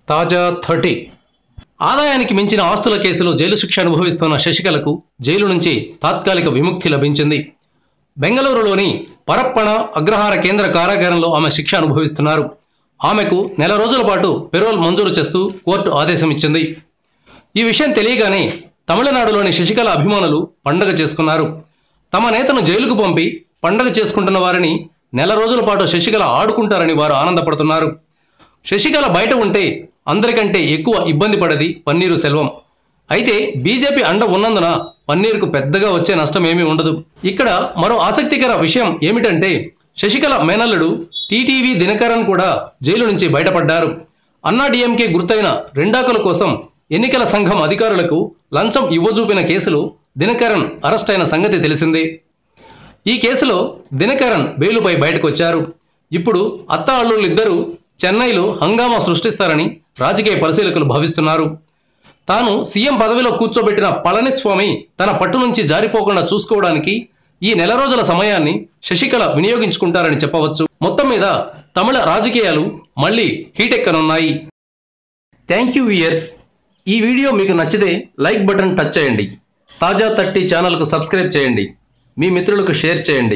తాజా 30 ఆదాయానికి మించిన ఆస్తుల కేసులో జైలు శిక్ష అనుభవిస్తున్న శశికళకు జైలు నుంచి తాత్కాలిక విముక్తి లభించింది. బెంగళూరులోని పరప్పణ అగ్రహార కేంద్ర కారాగారంలో ఆమె శిక్ష అనుభవిస్తున్నారు. ఆమెకు నెల రోజుల పాటు పెరోల్ మంజూరు చేస్తూ కోర్టు ఆదేశం ఇచ్చింది. ఈ విషయం తెలియగానే తమిళనాడులోని శశికళ అభిమానులు పండగ చేసుకున్నారు. తమ నేతను జైలుకు పంపి పండగ చేసుకుంటున్న వారిని నెల రోజుల పాటు శశికళ ఆడుకుంటారని వారు ఆనందపడుతున్నారు. శశికళ బయట ఉంటే అందరికంటే ఎక్కువ ఇబ్బంది పడేది పన్నీరు సెల్వం. అయితే బీజేపీ అండ ఉన్నందున పన్నీరుకు పెద్దగా వచ్చే నష్టం ఏమీ ఉండదు. ఇక్కడ మరో ఆసక్తికర విషయం ఏమిటంటే శశికళ మేనల్లుడు టీటీవీ దినకరన్ కూడా జైలు నుంచి బయటపడ్డారు. అన్నాడీఎంకే గుర్తైన రెండాకుల కోసం ఎన్నికల సంఘం అధికారులకు లంచం ఇవ్వజూపిన కేసులో దినకరన్ అరెస్ట్ అయిన సంగతి తెలిసిందే. ఈ కేసులో దినకరన్ బెయిలుపై బయటకు వచ్చారు. ఇప్పుడు అత్త అల్లుళ్ళిద్దరూ చెన్నైలో హంగామా సృష్టిస్తారని రాజకీయ పరిశీలకులు భావిస్తున్నారు. తాను సీఎం పదవిలో కూర్చోబెట్టిన పళనిస్వామి తన పట్టు నుంచి జారిపోకుండా చూసుకోవడానికి ఈ నెల రోజుల సమయాన్ని శశికళ వినియోగించుకుంటారని చెప్పవచ్చు. మొత్తం మీద తమిళ రాజకీయాలు మళ్ళీ హీటెక్కనున్నాయి. Thank you viewers. ఈ వీడియో మీకు నచ్చితే లైక్ బటన్ టచ్ చేయండి. తాజా 30 ఛానల్కు సబ్స్క్రైబ్ చేయండి. మీ మిత్రులకు షేర్ చేయండి.